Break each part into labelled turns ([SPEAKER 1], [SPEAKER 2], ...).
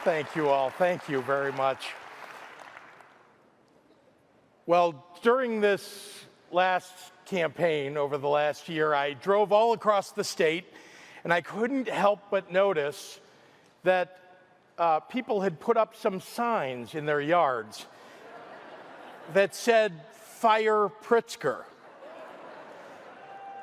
[SPEAKER 1] Thank you all. Thank you very much. Well, during this last campaign over the last year, I drove all across the state, and I couldn't help but notice that people had put up some signs in their yards that said, "Fire Pritzker."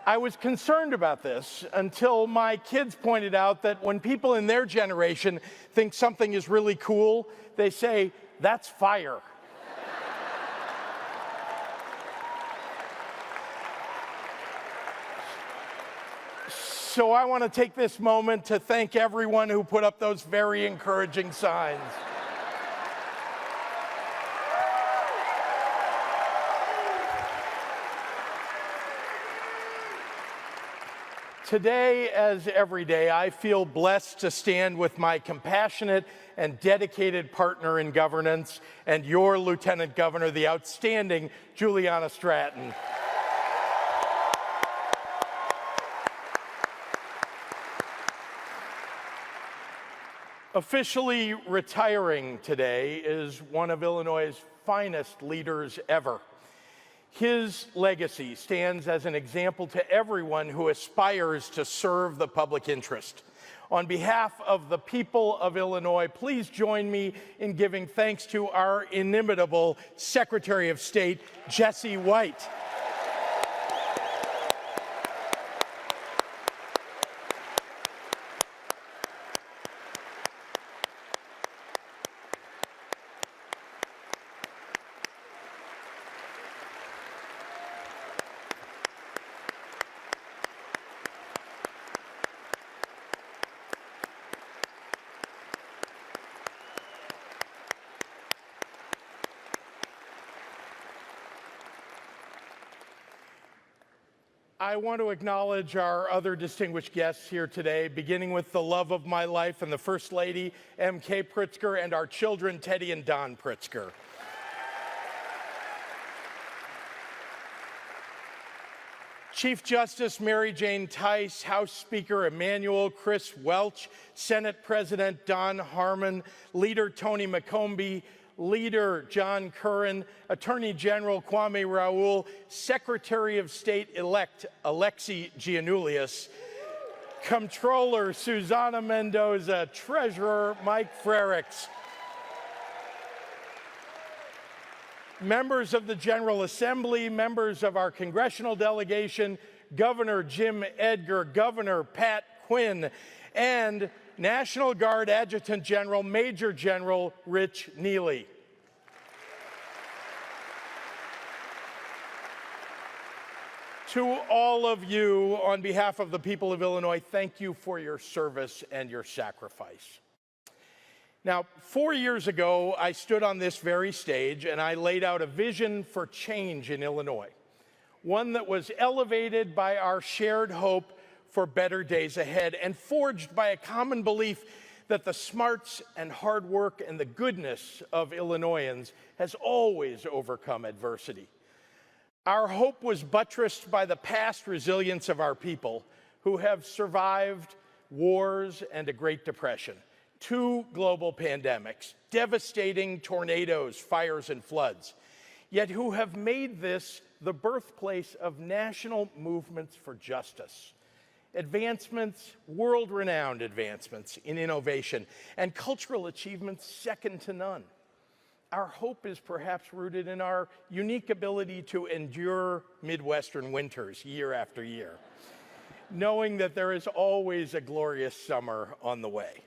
[SPEAKER 1] I was concerned about this until my kids pointed out that when people in their generation think something is really cool, they say, "That's fire." So I want to take this moment to thank everyone who put up those very encouraging signs. Today, as every day, I feel blessed to stand with my compassionate and dedicated partner in governance and your Lieutenant Governor, the outstanding Juliana Stratton. Officially retiring today is one of Illinois' finest leaders ever. His legacy stands as an example to everyone who aspires to serve the public interest. On behalf of the people of Illinois, please join me in giving thanks to our inimitable Secretary of State, Jesse White. I want to acknowledge our other distinguished guests here today, beginning with the love of my life and the First Lady, M.K. Pritzker, and our children, Teddy and Don Pritzker. Chief Justice Mary Jane Tice, House Speaker Emanuel Chris Welch, Senate President Don Harmon, Leader Tony McCombie, Leader John Curran, Attorney General Kwame Raoul, Secretary of State-elect Alexi Giannoulias, Comptroller Susana Mendoza, Treasurer Mike Frericks, members of the General Assembly, members of our congressional delegation, Governor Jim Edgar, Governor Pat Quinn, and National Guard Adjutant General Major General Rich Neely. To all of you, on behalf of the people of Illinois, thank you for your service and your sacrifice. Now, 4 years ago, I stood on this very stage and I laid out a vision for change in Illinois, one that was elevated by our shared hope for better days ahead and forged by a common belief that the smarts and hard work and the goodness of Illinoisans has always overcome adversity. Our hope was buttressed by the past resilience of our people who have survived wars and a Great Depression, 2 global pandemics, devastating tornadoes, fires, and floods, yet who have made this the birthplace of national movements for justice, advancements, world-renowned advancements in innovation, and cultural achievements second to none. Our hope is perhaps rooted in our unique ability to endure Midwestern winters year after year, knowing that there is always a glorious summer on the way.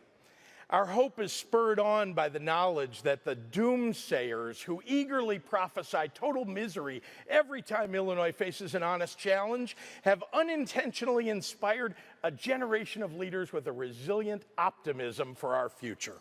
[SPEAKER 1] Our hope is spurred on by the knowledge that the doomsayers who eagerly prophesy total misery every time Illinois faces an honest challenge have unintentionally inspired a generation of leaders with a resilient optimism for our future.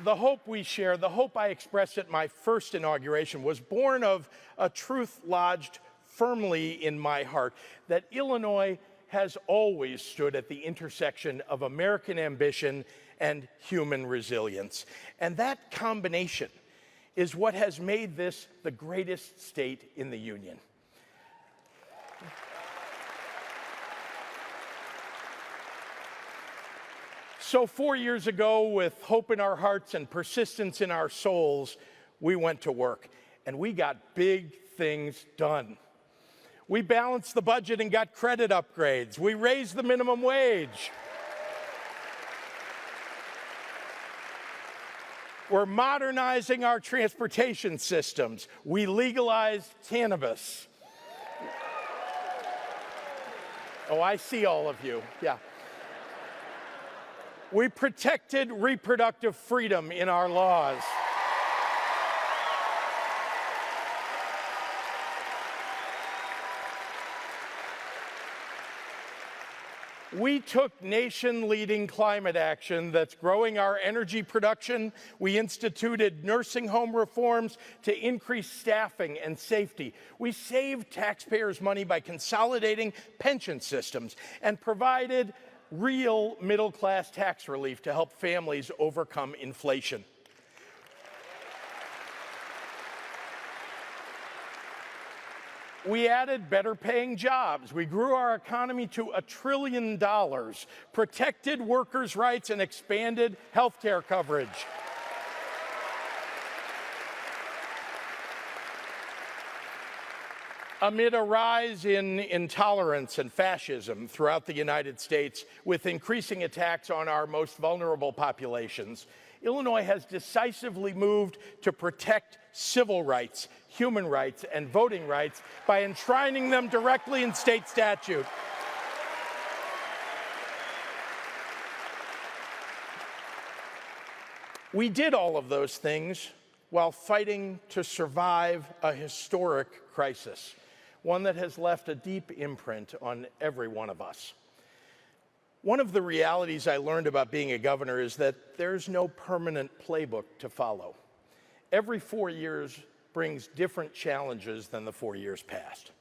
[SPEAKER 1] The hope we share, the hope I expressed at my first inauguration, was born of a truth lodged firmly in my heart, that Illinois has always stood at the intersection of American ambition and human resilience. And that combination is what has made this the greatest state in the Union. So 4 years ago, with hope in our hearts and persistence in our souls, we went to work, and we got big things done. We balanced the budget and got credit upgrades. We raised the minimum wage. We're modernizing our transportation systems. We legalized cannabis. Oh, I see all of you, yeah. We protected reproductive freedom in our laws. We took nation-leading climate action that's growing our energy production. We instituted nursing home reforms to increase staffing and safety. We saved taxpayers' money by consolidating pension systems and provided real middle-class tax relief to help families overcome inflation. We added better-paying jobs. We grew our economy to $1 trillion, protected workers' rights, and expanded health care coverage. Amid a rise in intolerance and fascism throughout the United States, with increasing attacks on our most vulnerable populations, Illinois has decisively moved to protect civil rights, human rights, and voting rights by enshrining them directly in state statute. We did all of those things while fighting to survive a historic crisis, one that has left a deep imprint on every one of us. One of the realities I learned about being a governor is that there's no permanent playbook to follow. Every 4 years brings different challenges than the 4 years past.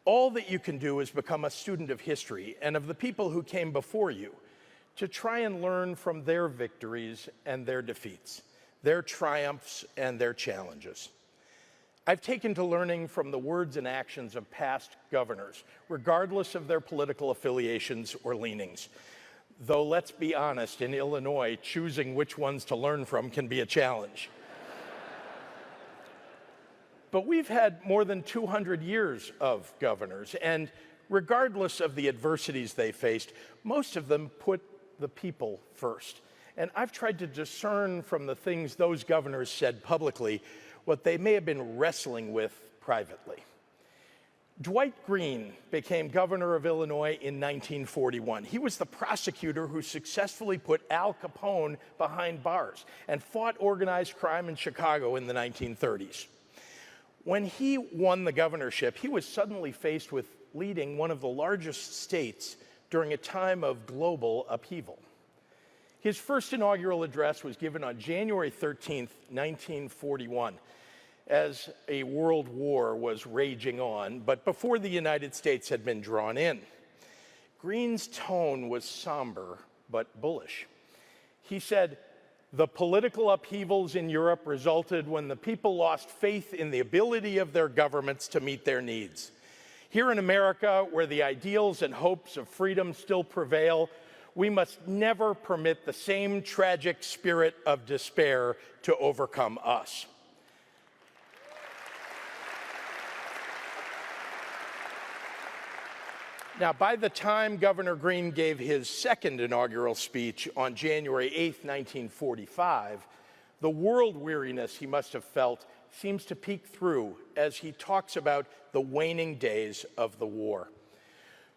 [SPEAKER 1] All that you can do is become a student of history and of the people who came before you, to try and learn from their victories and their defeats, their triumphs and their challenges. I've taken to learning from the words and actions of past governors, regardless of their political affiliations or leanings. Though, let's be honest, in Illinois, choosing which ones to learn from can be a challenge. But we've had more than 200 years of governors, and regardless of the adversities they faced, most of them put the people first. And I've tried to discern from the things those governors said publicly what they may have been wrestling with privately. Dwight Green became governor of Illinois in 1941. He was the prosecutor who successfully put Al Capone behind bars and fought organized crime in Chicago in the 1930s. When he won the governorship, he was suddenly faced with leading one of the largest states during a time of global upheaval. His first inaugural address was given on January 13th, 1941, as a world war was raging on, but before the United States had been drawn in. Green's tone was somber but bullish. He said, "The political upheavals in Europe resulted when the people lost faith in the ability of their governments to meet their needs. Here in America, where the ideals and hopes of freedom still prevail, we must never permit the same tragic spirit of despair to overcome us." Now, by the time Governor Green gave his second inaugural speech on January 8, 1945, the world weariness he must have felt seems to peek through as he talks about the waning days of the war.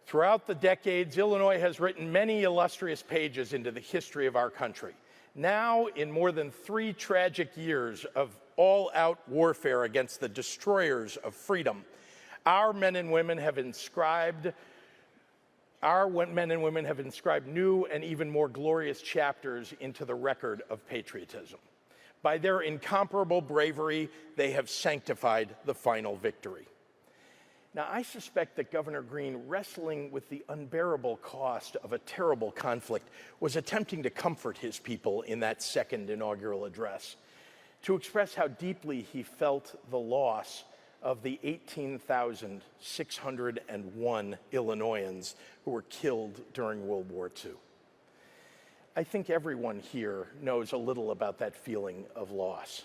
[SPEAKER 1] Throughout the decades, Illinois has written many illustrious pages into the history of our country. Now, in more than 3 tragic years of all-out warfare against the destroyers of freedom, our men and women have inscribed Our men and women have inscribed new and even more glorious chapters into the record of patriotism. By their incomparable bravery, they have sanctified the final victory. Now, I suspect that Governor Green, wrestling with the unbearable cost of a terrible conflict, was attempting to comfort his people in that second inaugural address, to express how deeply he felt the loss of the 18,601 Illinoisans who were killed during World War II. I think everyone here knows a little about that feeling of loss.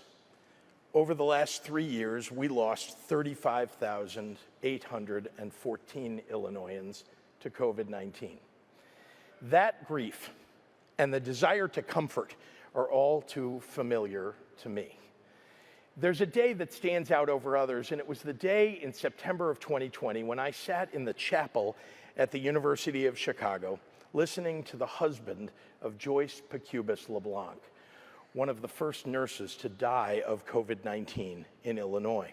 [SPEAKER 1] Over the last 3 years, we lost 35,814 Illinoisans to COVID-19. That grief and the desire to comfort are all too familiar to me. There's a day that stands out over others, and it was the day in September of 2020 when I sat in the chapel at the University of Chicago listening to the husband of Joyce Pacubus LeBlanc, one of the first nurses to die of COVID-19 in Illinois.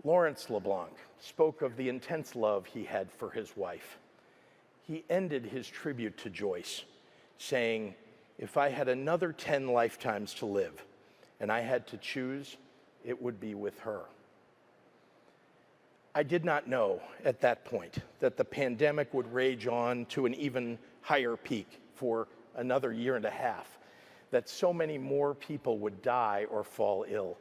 [SPEAKER 1] Lawrence LeBlanc spoke of the intense love he had for his wife. He ended his tribute to Joyce, saying, "If I had another 10 lifetimes to live, and I had to choose, it would be with her." I did not know at that point that the pandemic would rage on to an even higher peak for another year and a half, that so many more people would die or fall ill,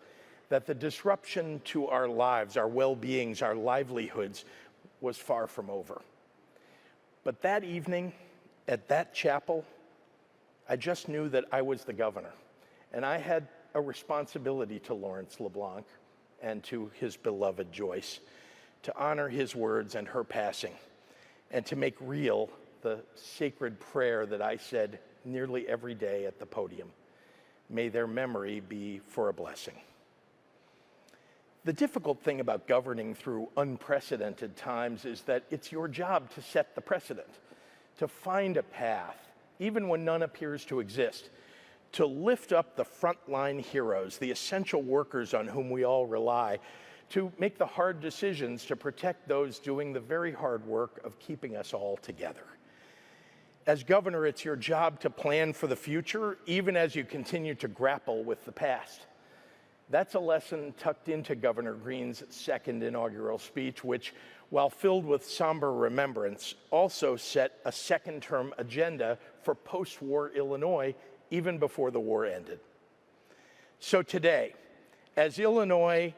[SPEAKER 1] that the disruption to our lives, our well-beings, our livelihoods was far from over. But that evening, at that chapel, I just knew that I was the governor, and I had a responsibility to Lawrence LeBlanc and to his beloved Joyce to honor his words and her passing, and to make real the sacred prayer that I said nearly every day at the podium. May their memory be for a blessing. The difficult thing about governing through unprecedented times is that it's your job to set the precedent, to find a path, even when none appears to exist, to lift up the frontline heroes, the essential workers on whom we all rely, to make the hard decisions to protect those doing the very hard work of keeping us all together. As governor, it's your job to plan for the future, even as you continue to grapple with the past. That's a lesson tucked into Governor Green's second inaugural speech, which, while filled with somber remembrance, also set a second-term agenda for post-war Illinois, even before the war ended. So today, as Illinois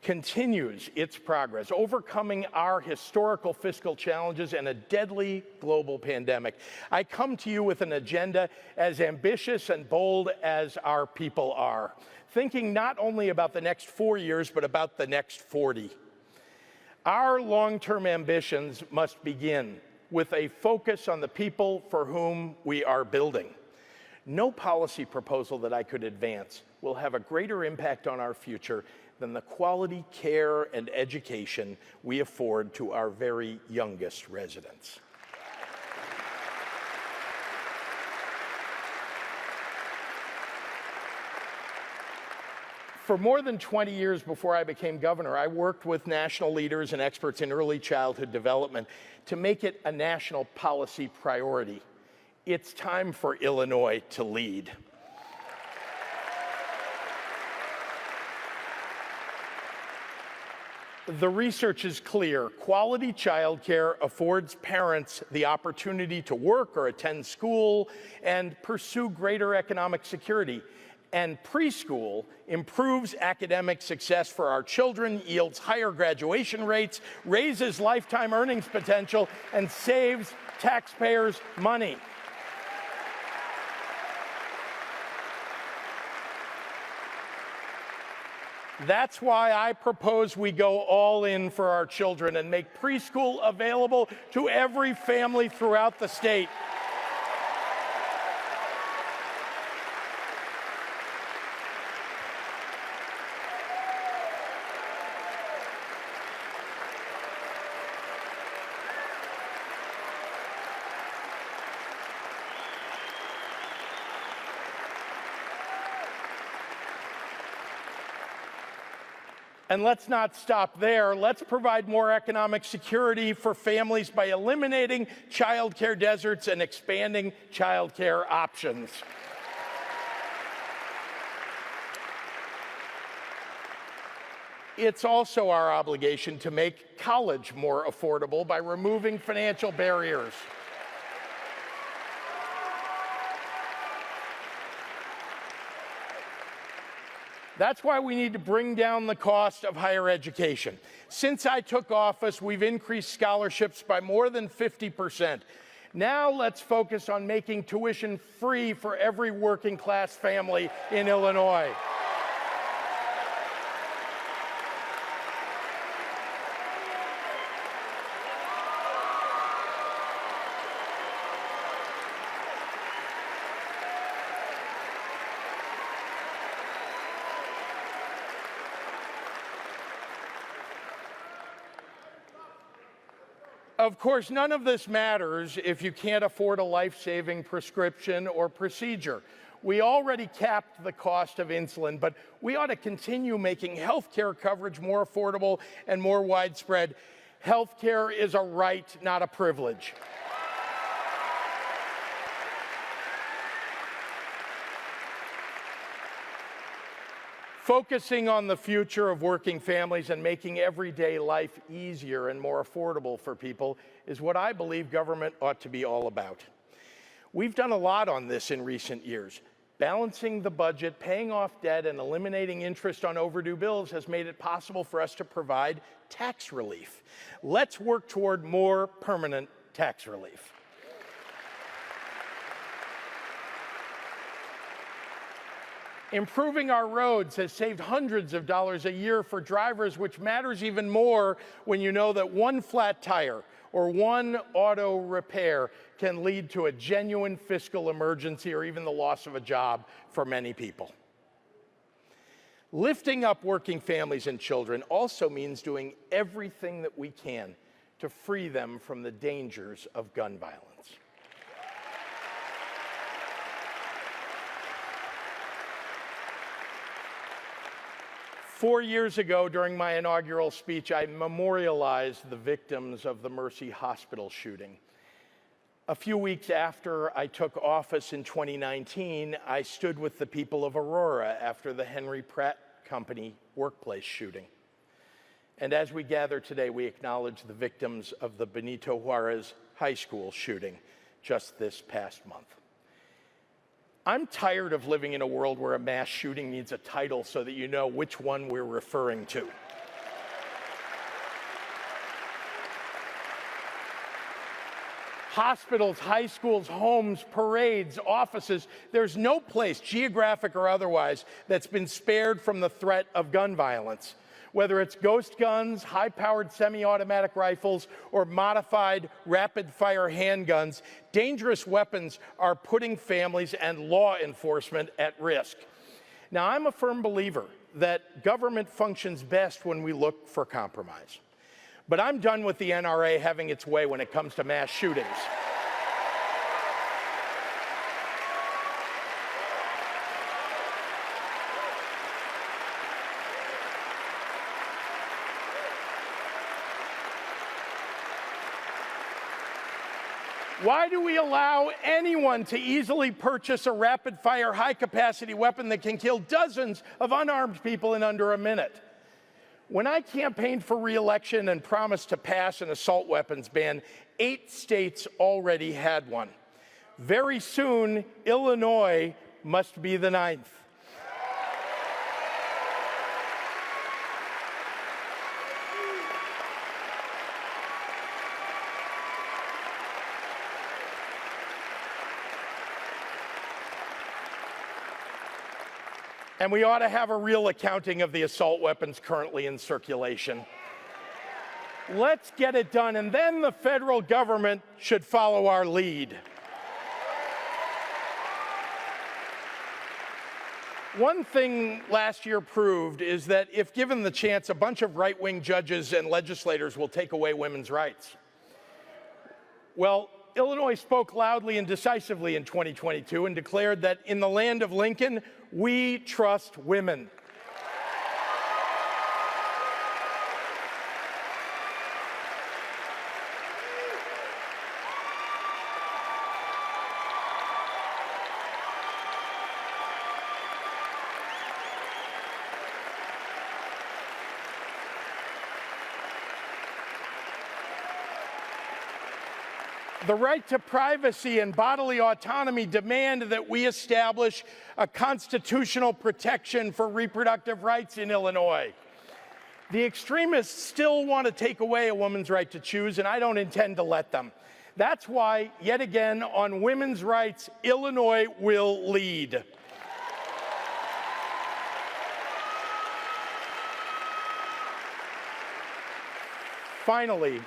[SPEAKER 1] continues its progress, overcoming our historical fiscal challenges and a deadly global pandemic, I come to you with an agenda as ambitious and bold as our people are, thinking not only about the next 4 years, but about the next 40. Our long-term ambitions must begin with a focus on the people for whom we are building. No policy proposal that I could advance will have a greater impact on our future than the quality care and education we afford to our very youngest residents. For more than 20 years before I became governor, I worked with national leaders and experts in early childhood development to make it a national policy priority. It's time for Illinois to lead. The research is clear. Quality childcare affords parents the opportunity to work or attend school and pursue greater economic security. And preschool improves academic success for our children, yields higher graduation rates, raises lifetime earnings potential, and saves taxpayers money. That's why I propose we go all in for our children and make preschool available to every family throughout the state. And let's not stop there. Let's provide more economic security for families by eliminating childcare deserts and expanding childcare options. It's also our obligation to make college more affordable by removing financial barriers. That's why we need to bring down the cost of higher education. Since I took office, we've increased scholarships by more than 50%. Now let's focus on making tuition free for every working class family in Illinois. Of course, none of this matters if you can't afford a life-saving prescription or procedure. We already capped the cost of insulin, but we ought to continue making health care coverage more affordable and more widespread. Health care is a right, not a privilege. Focusing on the future of working families and making everyday life easier and more affordable for people is what I believe government ought to be all about. We've done a lot on this in recent years. Balancing the budget, paying off debt, and eliminating interest on overdue bills has made it possible for us to provide tax relief. Let's work toward more permanent tax relief. Improving our roads has saved hundreds of dollars a year for drivers, which matters even more when you know that one flat tire or one auto repair can lead to a genuine fiscal emergency or even the loss of a job for many people. Lifting up working families and children also means doing everything that we can to free them from the dangers of gun violence. 4 years ago, during my inaugural speech, I memorialized the victims of the Mercy Hospital shooting. A few weeks after I took office in 2019, I stood with the people of Aurora after the Henry Pratt Company workplace shooting. And as we gather today, we acknowledge the victims of the Benito Juarez High School shooting just this past month. I'm tired of living in a world where a mass shooting needs a title so that you know which one we're referring to. Hospitals, high schools, homes, parades, offices, there's no place, geographic or otherwise, that's been spared from the threat of gun violence. Whether it's ghost guns, high-powered semi-automatic rifles, or modified rapid-fire handguns, dangerous weapons are putting families and law enforcement at risk. Now, I'm a firm believer that government functions best when we look for compromise. But I'm done with the NRA having its way when it comes to mass shootings. Why do we allow anyone to easily purchase a rapid-fire, high-capacity weapon that can kill dozens of unarmed people in under a minute? When I campaigned for re-election and promised to pass an assault weapons ban, 8 states already had one. Very soon, Illinois must be the 9th. And we ought to have a real accounting of the assault weapons currently in circulation. Let's get it done, and then the federal government should follow our lead. One thing last year proved is that if given the chance, a bunch of right-wing judges and legislators will take away women's rights. Well, Illinois spoke loudly and decisively in 2022 and declared that in the land of Lincoln, we trust women. The right to privacy and bodily autonomy demand that we establish a constitutional protection for reproductive rights in Illinois. The extremists still want to take away a woman's right to choose, and I don't intend to let them. That's why, yet again, on women's rights, Illinois will lead. Finally,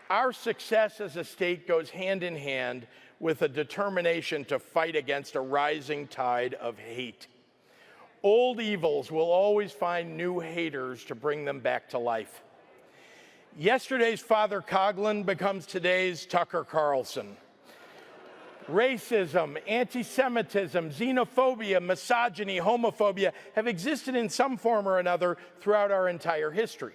[SPEAKER 1] our success as a state goes hand in hand with a determination to fight against a rising tide of hate. Old evils will always find new haters to bring them back to life. Yesterday's Father Coughlin becomes today's Tucker Carlson. Racism, anti-Semitism, xenophobia, misogyny, homophobia have existed in some form or another throughout our entire history.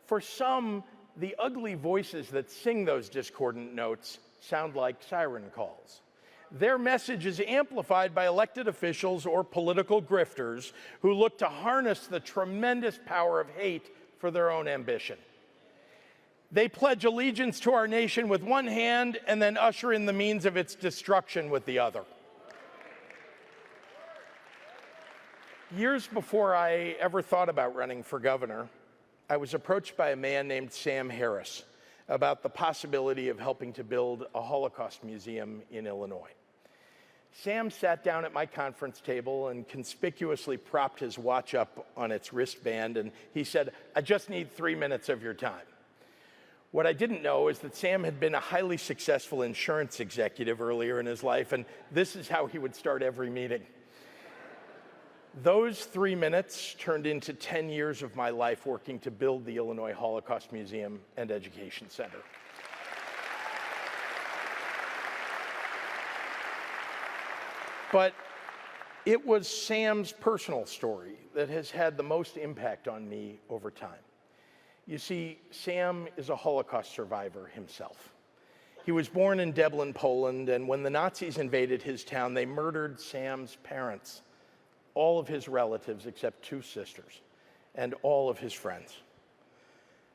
[SPEAKER 1] For some, the ugly voices that sing those discordant notes sound like siren calls. Their message is amplified by elected officials or political grifters who look to harness the tremendous power of hate for their own ambition. They pledge allegiance to our nation with one hand and then usher in the means of its destruction with the other. Years before I ever thought about running for governor, I was approached by a man named Sam Harris about the possibility of helping to build a Holocaust museum in Illinois. Sam sat down at my conference table and conspicuously propped his watch up on its wristband, and he said, "I just need 3 minutes of your time." What I didn't know is that Sam had been a highly successful insurance executive earlier in his life, and this is how he would start every meeting. Those 3 minutes turned into 10 years of my life working to build the Illinois Holocaust Museum and Education Center. But it was Sam's personal story that has had the most impact on me over time. You see, Sam is a Holocaust survivor himself. He was born in Deblin, Poland, and when the Nazis invaded his town, they murdered Sam's parents, all of his relatives except 2 sisters, and all of his friends.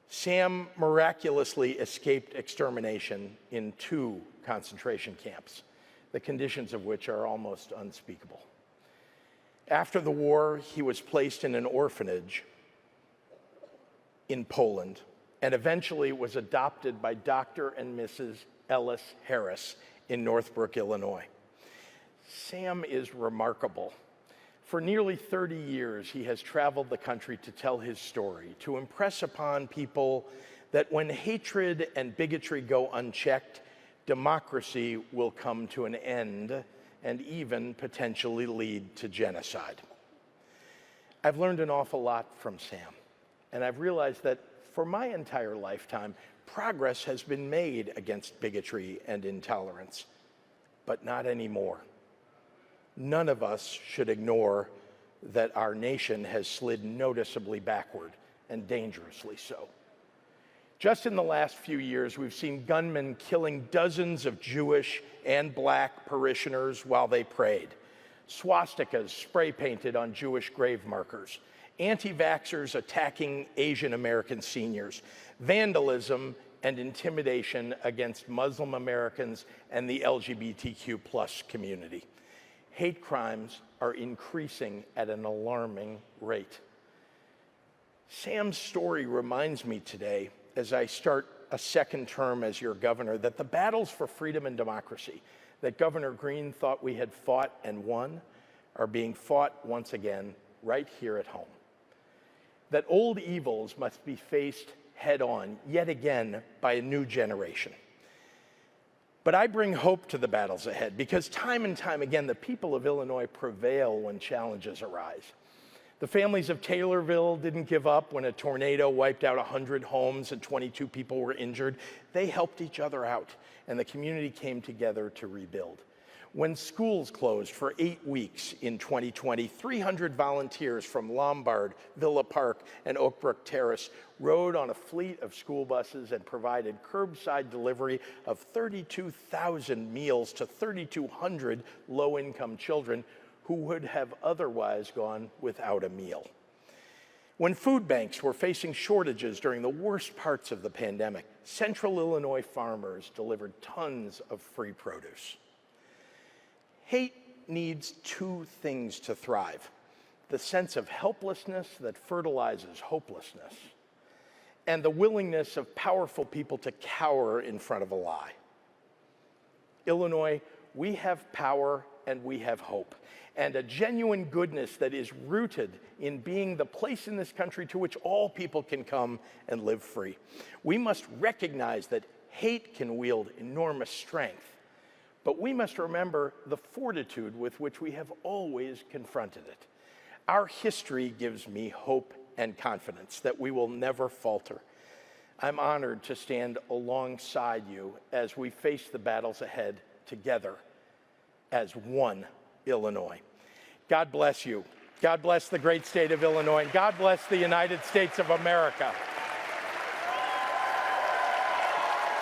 [SPEAKER 1] Sam miraculously escaped extermination in 2 concentration camps, the conditions of which are almost unspeakable. After the war, he was placed in an orphanage in Poland and eventually was adopted by Dr. and Mrs. Ellis Harris in Northbrook, Illinois. Sam is remarkable. For nearly 30 years, he has traveled the country to tell his story, to impress upon people that when hatred and bigotry go unchecked, democracy will come to an end and even potentially lead to genocide. I've learned an awful lot from Sam, and I've realized that for my entire lifetime, progress has been made against bigotry and intolerance, but not anymore. None of us should ignore that our nation has slid noticeably backward, and dangerously so. Just in the last few years, we've seen gunmen killing dozens of Jewish and Black parishioners while they prayed, swastikas spray painted on Jewish grave markers, anti-vaxxers attacking Asian American seniors, vandalism and intimidation against Muslim Americans and the LGBTQ+ community. Hate crimes are increasing at an alarming rate. Sam's story reminds me today, as I start a second term as your governor, that the battles for freedom and democracy that Governor Green thought we had fought and won are being fought once again right here at home. That old evils must be faced head on, yet again, by a new generation. But I bring hope to the battles ahead because time and time again, the people of Illinois prevail when challenges arise. The families of Taylorville didn't give up when a tornado wiped out 100 homes and 22 people were injured. They helped each other out, and the community came together to rebuild. When schools closed for 8 weeks in 2020, 300 volunteers from Lombard, Villa Park, and Oak Brook Terrace rode on a fleet of school buses and provided curbside delivery of 32,000 meals to 3,200 low-income children who would have otherwise gone without a meal. When food banks were facing shortages during the worst parts of the pandemic, Central Illinois farmers delivered tons of free produce. Hate needs two things to thrive: the sense of helplessness that fertilizes hopelessness, and the willingness of powerful people to cower in front of a lie. Illinois, we have power and we have hope, and a genuine goodness that is rooted in being the place in this country to which all people can come and live free. We must recognize that hate can wield enormous strength, but we must remember the fortitude with which we have always confronted it. Our history gives me hope and confidence that we will never falter. I'm honored to stand alongside you as we face the battles ahead together as one Illinois. God bless you. God bless the great state of Illinois, and God bless the United States of America.